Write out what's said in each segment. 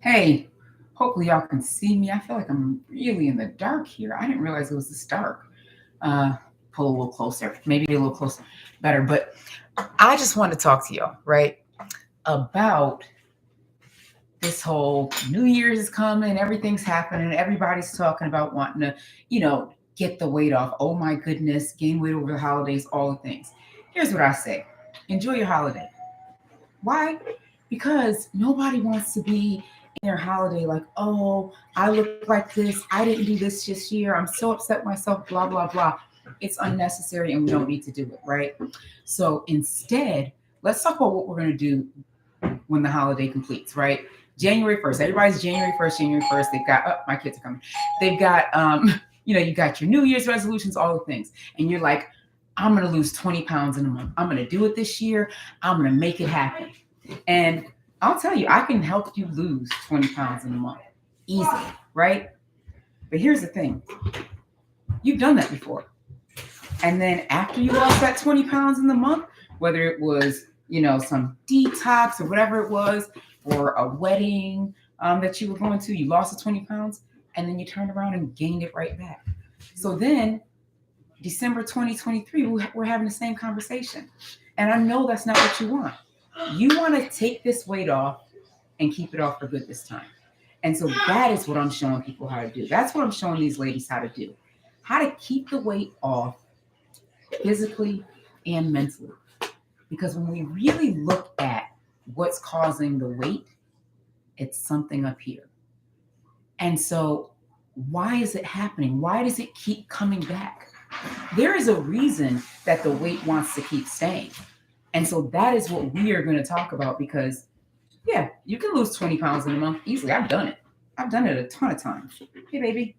Hey, hopefully y'all can see me. I feel like I'm really in the dark here. I didn't realize it was this dark. Uh, Pull a little closer, maybe a little closer, better. But I just want to talk to y'all, right, about this whole New Year's is coming, everything's happening, everybody's talking about wanting to, you know, get the weight off. Oh my goodness, gain weight over the holidays, all the things. Here's what I say: enjoy your holiday. Why? Because nobody wants to be in their holiday like, oh, I look like this. I didn't do this this year. I'm so upset with myself, blah, blah, blah. It's unnecessary and we don't need to do it, right? So instead, let's talk about what we're going to do when the holiday completes, right? January 1st. Everybody's January 1st, January 1st. They've got, oh, my kids are coming. They've got, you got your New Year's resolutions, all the things. And you're like, I'm going to lose 20 pounds in a month. I'm going to do it this year. I'm going to make it happen. And I'll tell you, I can help you lose 20 pounds in a month easily, right? But here's the thing: you've done that before. And then after you lost that 20 pounds in the month, whether it was, some detox or whatever it was, or a wedding that you were going to, you lost the 20 pounds and then you turned around and gained it right back. So then December 2023, we're having the same conversation. And I know that's not what you want. You want to take this weight off and keep it off for good this time. And so that is what I'm showing people how to do. That's what I'm showing these ladies how to do. How to keep the weight off physically and mentally. Because when we really look at what's causing the weight, it's something up here. And so why is it happening? Why does it keep coming back? There is a reason that the weight wants to keep staying. And so that is what we are going to talk about because, yeah, you can lose 20 pounds in a month easily. I've done it. I've done it a ton of times. Hey, baby,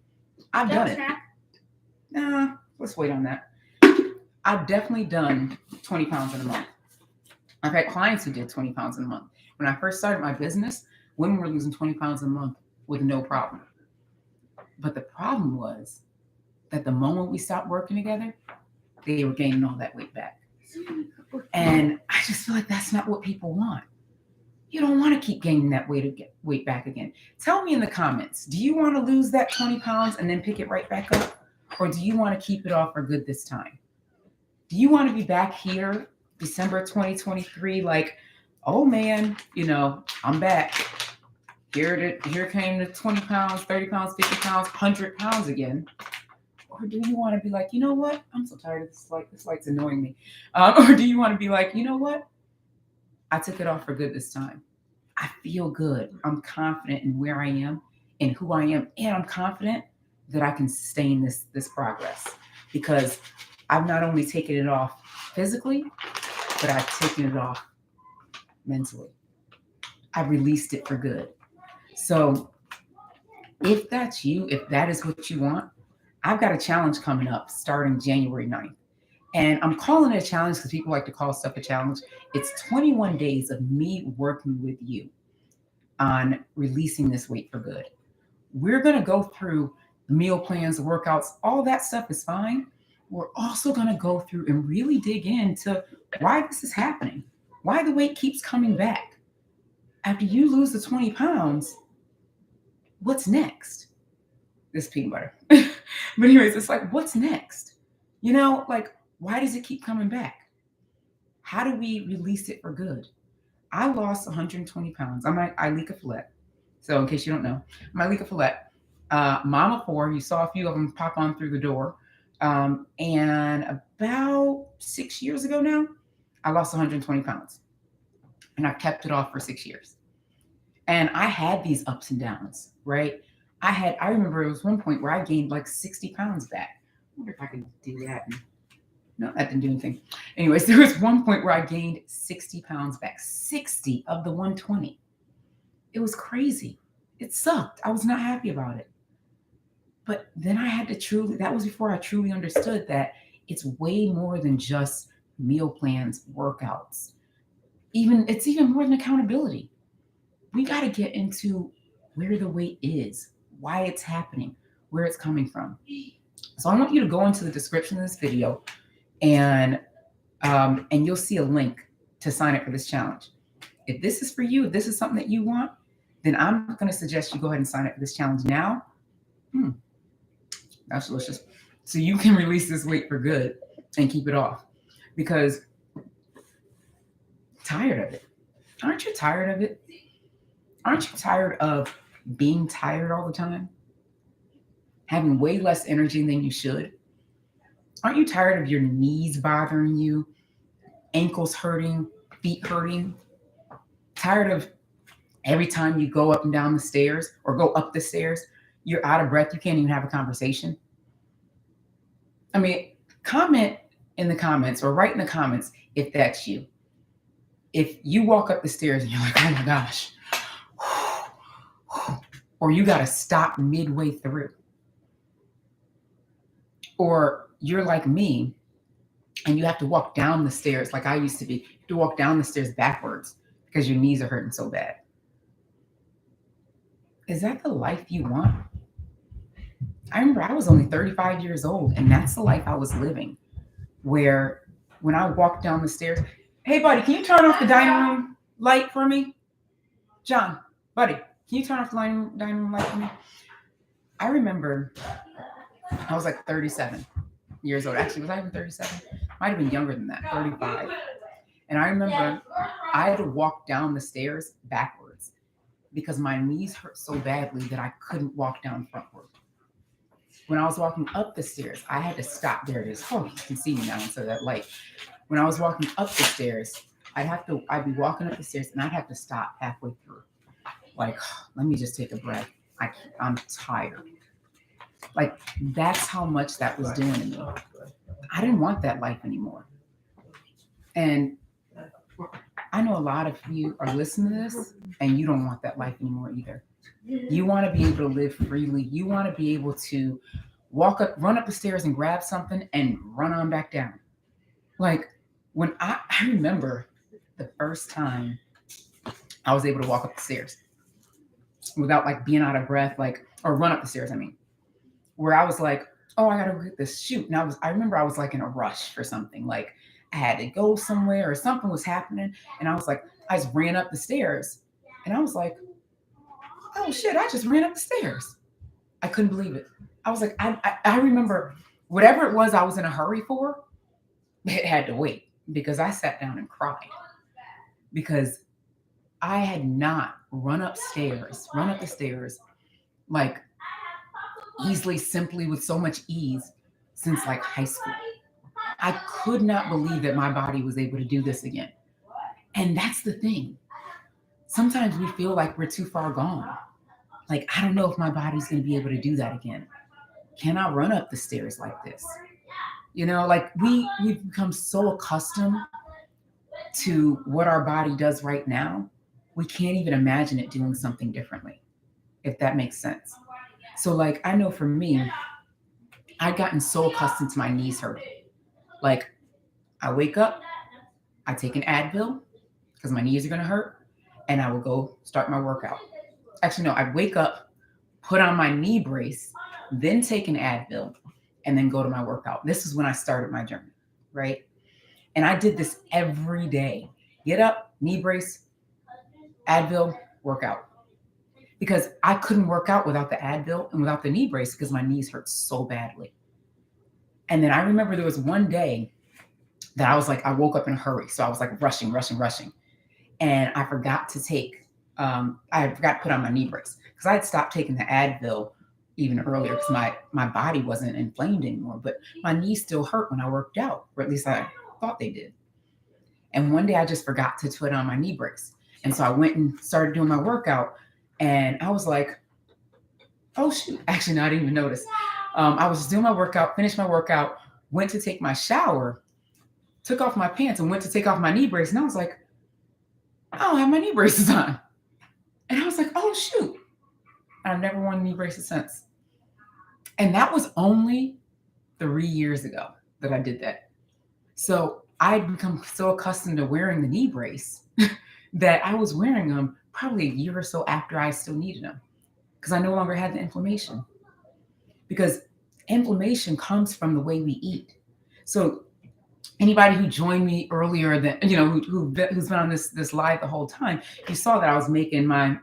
I've done it. Nah, let's wait on that. I've definitely done 20 pounds in a month. I've had clients who did 20 pounds in a month. When I first started my business, women were losing 20 pounds a month with no problem. But the problem was that the moment we stopped working together, they were gaining all that weight back. And I just feel like that's not what people want. You don't want to keep gaining that weight back again. Tell me in the comments, do you want to lose that 20 pounds and then pick it right back up? Or do you want to keep it off for good this time? Do you want to be back here December 2023 like, oh man, I'm back. Here came the 20 pounds, 30 pounds, 50 pounds, 100 pounds again. Or do you want to be like, you know what? I'm so tired of this light. This light's annoying me. Or do you want to be like, you know what? I took it off for good this time. I feel good. I'm confident in where I am and who I am. And I'm confident that I can sustain this progress because I've not only taken it off physically, but I've taken it off mentally. I've released it for good. So if that's you, if that is what you want, I've got a challenge coming up starting January 9th. And I'm calling it a challenge because people like to call stuff a challenge. It's 21 days of me working with you on releasing this weight for good. We're going to go through the meal plans, the workouts, all that stuff is fine. We're also going to go through and really dig into why this is happening, why the weight keeps coming back. After you lose the 20 pounds, what's next? This peanut butter. But anyways, it's like, what's next? Like, why does it keep coming back? How do we release it for good? I lost 120 pounds. I'm Ileka Falette. So in case you don't know, I'm Ileka Falette. Mom of four. You saw a few of them pop on through the door. And about 6 years ago now, I lost 120 pounds. And I've kept it off for 6 years. And I had these ups and downs, right? I remember it was one point where I gained like 60 pounds back. I wonder if I can do that. No, that didn't do anything. Anyways, there was one point where I gained 60 pounds back, 60 of the 120. It was crazy. It sucked. I was not happy about it. But then I had to that was before I truly understood that it's way more than just meal plans, workouts. It's even more than accountability. We got to get into where the weight is, why it's happening, where it's coming from. So I want you to go into the description of this video and you'll see a link to sign up for this challenge. If this is for you, if this is something that you want, then I'm going to suggest you go ahead and sign up for this challenge now. Hmm, that's delicious. So you can release this weight for good and keep it off, because tired of it. Aren't you tired of it? Aren't you tired of being tired all the time? Having way less energy than you should? Aren't you tired of your knees bothering you, ankles hurting, feet hurting? Tired of every time you go up and down the stairs or go up the stairs, you're out of breath, you can't even have a conversation? I mean, comment in the comments or write in the comments if that's you. If you walk up the stairs and you're like, oh my gosh, or you got to stop midway through, or you're like me and you have to walk down the stairs like I used to be, you have to walk down the stairs backwards because your knees are hurting so bad. Is that the life you want? I remember I was only 35 years old, and that's the life I was living, where when I walked down the stairs, hey, buddy, can you turn off the dining room light for me? John, buddy, can you turn off the dining room light for me? I remember I was like 37 years old. Actually, was I even 37? Might have been younger than that, 35. And I remember I had to walk down the stairs backwards because my knees hurt so badly that I couldn't walk down frontward. When I was walking up the stairs, I had to stop. There it is. Oh, you can see me now instead of that light. When I was walking up the stairs, I'd be walking up the stairs and I'd have to stop halfway through. Like, let me just take a breath. I'm tired. Like, that's how much that was doing to me. I didn't want that life anymore. And I know a lot of you are listening to this and you don't want that life anymore either. You want to be able to live freely. You want to be able to run up the stairs and grab something and run on back down. Like, when I remember the first time I was able to walk up the stairs without like being out of breath, like, or run up the stairs, I mean, where I was like, oh, I gotta get this shoot. And I remember I was like in a rush for something, like I had to go somewhere or something was happening. And I was like, I just ran up the stairs and I was like, oh shit, I just ran up the stairs. I couldn't believe it. I was like, I remember whatever it was I was in a hurry for, it had to wait, because I sat down and cried because I had not run up the stairs like easily, simply, with so much ease since like high school. I could not believe that my body was able to do this again. And that's the thing. Sometimes we feel like we're too far gone. Like, I don't know if my body's going to be able to do that again. Can I run up the stairs like this? You know, like we've become so accustomed to what our body does right now, we can't even imagine it doing something differently, if that makes sense. So like, I know for me, I'd gotten so accustomed to my knees hurting. Like, I wake up, I take an Advil because my knees are going to hurt, and I will go start my workout. Actually, no, I'd wake up, put on my knee brace, then take an Advil, and then go to my workout. This is when I started my journey, right? And I did this every day. Get up, knee brace, Advil, workout. Because I couldn't work out without the Advil and without the knee brace because my knees hurt so badly. And then I remember there was one day that I was like, I woke up in a hurry. So I was like rushing. And I forgot to put on my knee brace because I had stopped taking the Advil even earlier because my body wasn't inflamed anymore. But my knees still hurt when I worked out, or at least I thought they did. And one day I just forgot to put on my knee brace. And so I went and started doing my workout. And I was like, oh, shoot. Actually, no, I didn't even notice. I was just doing my workout, finished my workout, went to take my shower, took off my pants and went to take off my knee brace. And I was like, I don't have my knee braces on. And I was like, oh, shoot. And I've never worn knee braces since. And that was only 3 years ago that I did that. So I'd become so accustomed to wearing the knee brace that I was wearing them probably a year or so after I still needed them because I no longer had the inflammation. Because inflammation comes from the way we eat. So anybody who joined me earlier, that who's been on this live the whole time, you saw that I was making my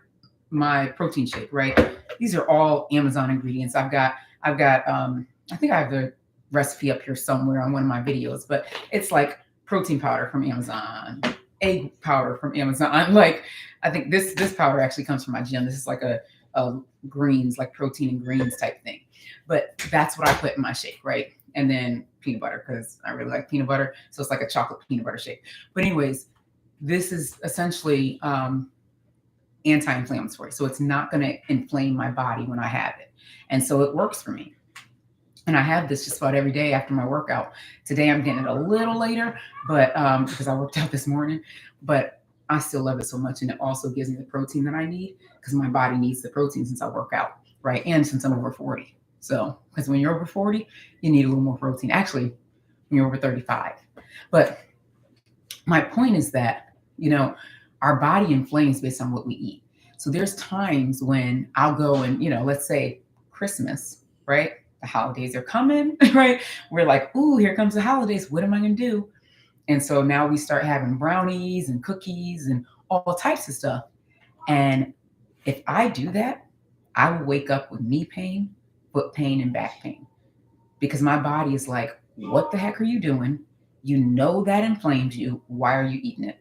my protein shake, right? These are all Amazon ingredients. I've got I think I have the recipe up here somewhere on one of my videos, but it's like protein powder from Amazon, egg powder from Amazon. Like I think this powder actually comes from my gym. This is like a greens, like protein and greens type thing. But that's what I put in my shake, right? And then peanut butter, because I really like peanut butter. So it's like a chocolate peanut butter shake. But anyways, this is essentially anti-inflammatory. So it's not going to inflame my body when I have it. And so it works for me. And I have this just about every day after my workout. Today I'm getting it a little later, but because I worked out this morning, but I still love it so much. And it also gives me the protein that I need because my body needs the protein since I work out, right? And since I'm over 40. So, because when you're over 40, you need a little more protein. Actually, when you're over 35. But my point is that, our body inflames based on what we eat. So there's times when I'll go and, let's say Christmas, right? The holidays are coming, right? We're like, ooh, here comes the holidays. What am I going to do? And so now we start having brownies and cookies and all types of stuff. And if I do that, I will wake up with knee pain, foot pain, and back pain because my body is like, what the heck are you doing? You know that inflames you. Why are you eating it?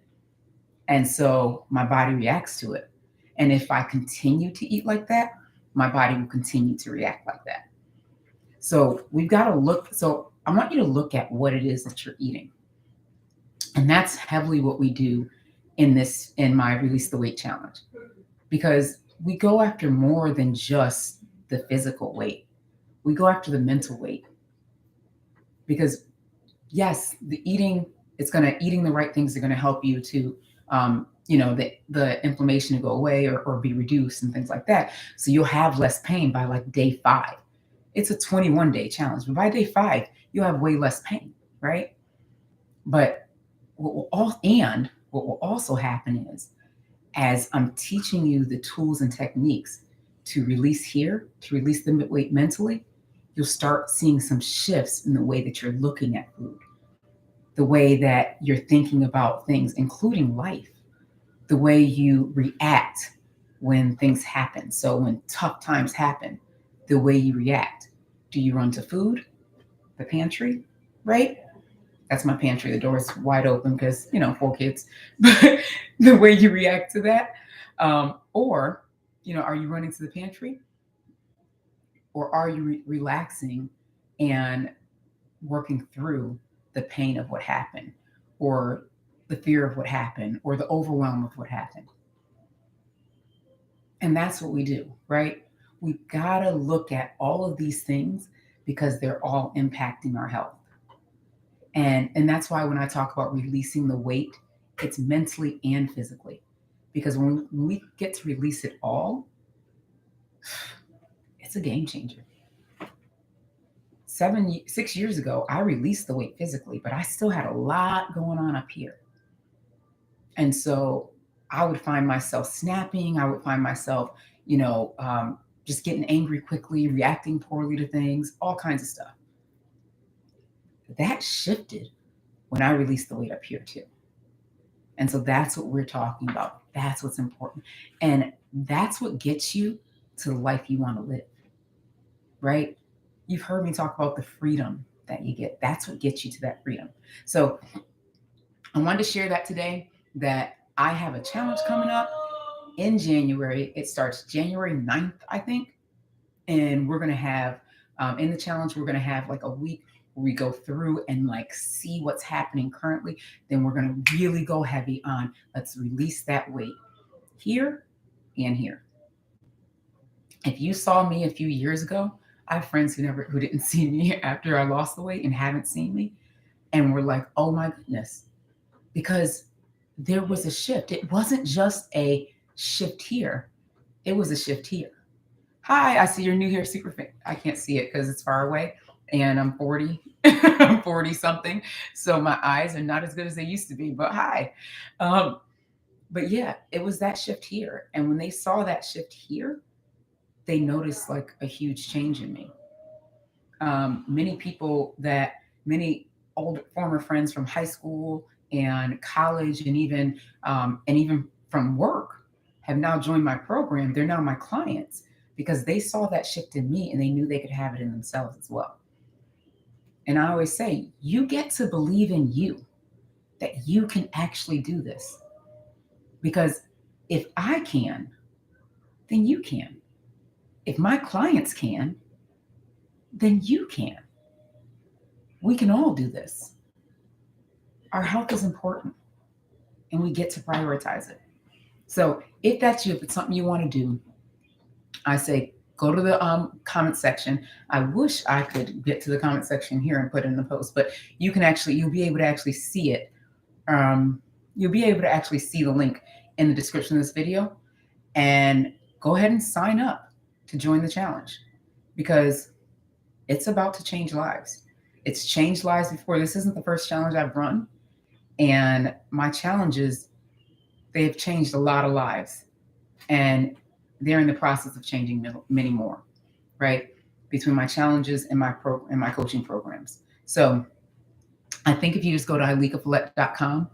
And so my body reacts to it. And if I continue to eat like that, my body will continue to react like that. So we've got to look. So I want you to look at what it is that you're eating. And that's heavily what we do in my Release the Weight challenge, because we go after more than just the physical weight. We go after the mental weight. Because yes, eating the right things are going to help you to, the inflammation to go away or be reduced and things like that. So you'll have less pain by like day 5. It's a 21-day challenge, but by day 5, you'll have way less pain, right? But what will also happen is, as I'm teaching you the tools and techniques to release the weight mentally, you'll start seeing some shifts in the way that you're looking at food, the way that you're thinking about things, including life, the way you react when things happen. So when tough times happen, the way you react. Do you run to food, the pantry, right? That's my pantry. The door's wide open because, 4 kids. But the way you react to that, or, are you running to the pantry? Or are you relaxing and working through the pain of what happened, or the fear of what happened, or the overwhelm of what happened? And that's what we do, right? We gotta look at all of these things because they're all impacting our health. And that's why when I talk about releasing the weight, it's mentally and physically. Because when we get to release it all, it's a game changer. 6 years ago, I released the weight physically, but I still had a lot going on up here. And so I would find myself snapping. I would find myself, just getting angry quickly, reacting poorly to things, all kinds of stuff. That shifted when I released the weight up here too. And so that's what we're talking about. That's what's important. And that's what gets you to the life you want to live, right? You've heard me talk about the freedom that you get. That's what gets you to that freedom. So I wanted to share that today, that I have a challenge coming up in January. It starts January 9th, I think. And we're going to have, in the challenge, we're going to have like a week where we go through and like see what's happening currently. Then we're going to really go heavy on, let's release that weight here and here. If you saw me a few years ago, I have friends who didn't see me after I lost the weight and haven't seen me, and were like, oh my goodness, because there was a shift. It wasn't just a shift here. It was a shift here. Hi, I see you're new here, super fan. I can't see it because it's far away and I'm 40. I'm 40 something. So my eyes are not as good as they used to be, but hi. But yeah, it was that shift here. And when they saw that shift here, they noticed like a huge change in me. Many old former friends from high school and college, and even from work, have now joined my program. They're now my clients because they saw that shift in me and they knew they could have it in themselves as well. And I always say, you get to believe in you, that you can actually do this. Because if I can, then you can. If my clients can, then you can. We can all do this. Our health is important and we get to prioritize it. So if that's you, if it's something you want to do, I say go to the comment section. I wish I could get to the comment section here and put it in the post, but you'll be able to actually see it. You'll be able to actually see the link in the description of this video, and go ahead and sign up to join the challenge because it's about to change lives. It's changed lives before. This isn't the first challenge I've run, and my challenges, they've changed a lot of lives, and they're in the process of changing many more, right? Between my challenges and my coaching programs. So I think if you just go to ilekafalette.com,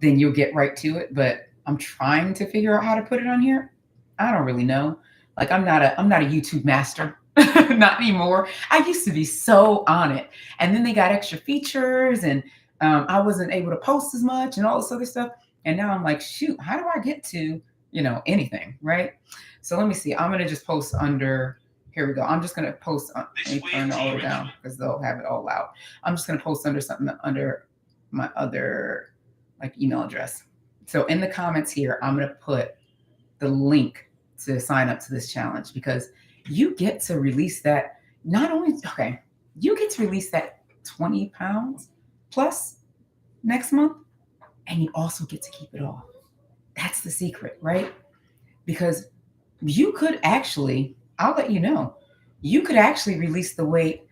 then you'll get right to it. But I'm trying to figure out how to put it on here. I don't really know. Like I'm not a YouTube master, not anymore. I used to be so on it, and then they got extra features, and I wasn't able to post as much and all this other stuff. And now I'm like, shoot, how do I get to anything, right? So let me see. I'm gonna just post under. Here we go. I'm just gonna post. Let me turn it all the way down because they'll have it all out. I'm just gonna post under something under my other email address. So in the comments here, I'm gonna put the link to sign up to this challenge because you get to release that. You get to release that 20 pounds plus next month, and you also get to keep it off. That's the secret, right? Because you could actually, I'll let you know, you could actually release the weight,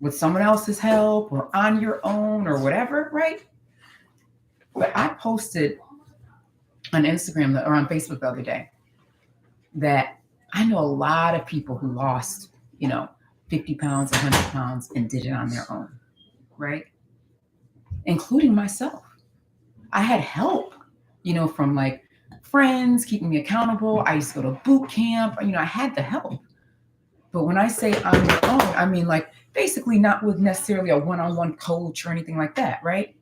with someone else's help or on your own or whatever, right? But I posted on Instagram or on Facebook the other day that I know a lot of people who lost, 50 pounds, 100 pounds and did it on their own, right? Including myself. I had help, from friends keeping me accountable. I used to go to boot camp. I had the help. But when I say on your own, I mean basically not with necessarily a one-on-one coach or anything like that, right?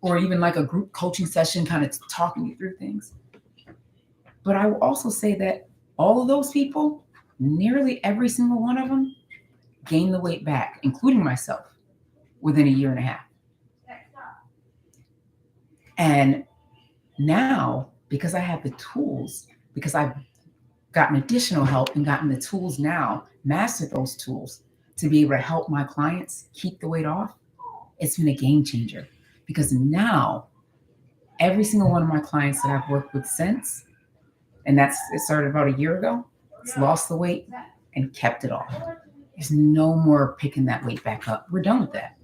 Or even a group coaching session kind of talking you through things. But I will also say that all of those people, nearly every single one of them, gained the weight back, including myself, within a year and a half. And now, because I have the tools, because I've gotten additional help and gotten the tools now, mastered those tools to be able to help my clients keep the weight off, it's been a game changer. Because now, every single one of my clients that I've worked with since, and it started about a year ago, has lost the weight and kept it off. There's no more picking that weight back up. We're done with that.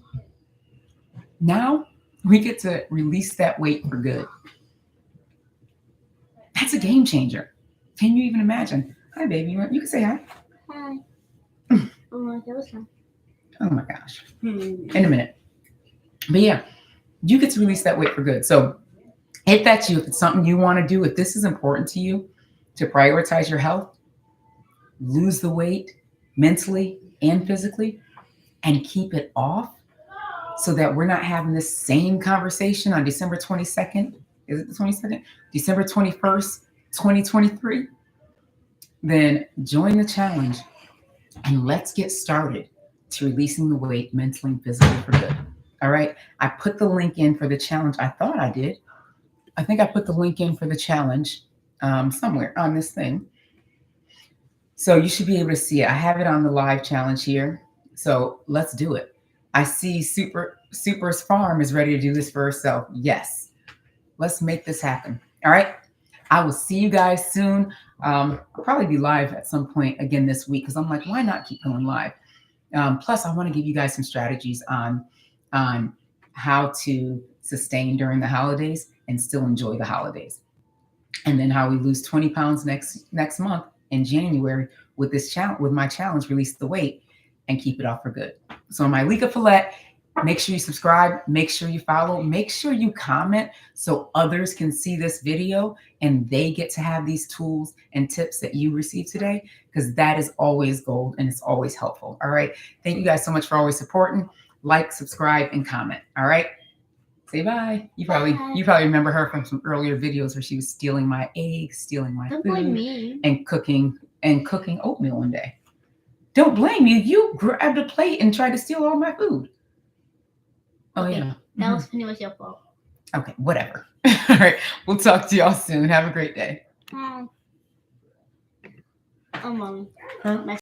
Now, we get to release that weight for good. That's a game changer. Can you even imagine? Hi, baby. You can say hi. Hi. Oh my gosh. In a minute. But yeah, you get to release that weight for good. So if that's you, if it's something you want to do, if this is important to you to prioritize your health, lose the weight mentally and physically, and keep it off so that we're not having this same conversation on December 22nd. Is it the 22nd? December 21st, 2023. Then join the challenge and let's get started to releasing the weight mentally and physically for good. All right. I put the link in for the challenge. I thought I did. I think I put the link in for the challenge somewhere on this thing. So you should be able to see it. I have it on the live challenge here. So let's do it. I see Super's Farm is ready to do this for herself. Yes. Let's make this happen. All right. I will see you guys soon. I'll probably be live at some point again this week because I'm like, why not keep going live? Plus, I want to give you guys some strategies on how to sustain during the holidays and still enjoy the holidays. And then how we lose 20 pounds next month in January with this challenge, with my challenge, release the weight and keep it off for good. So I'm Ileka Falette. Make sure you subscribe. Make sure you follow. Make sure you comment so others can see this video and they get to have these tools and tips that you received today, because that is always gold and it's always helpful. All right. Thank you guys so much for always supporting. Like, subscribe, and comment. All right. Say bye. You probably remember her from some earlier videos where she was stealing my eggs, stealing my Don't food, blame me. and cooking oatmeal one day. Don't blame you. You grabbed a plate and tried to steal all my food. Oh, Okay, yeah. that was pretty much your fault. Okay, whatever. All right. We'll talk to y'all soon. Have a great day. Mommy. Huh? My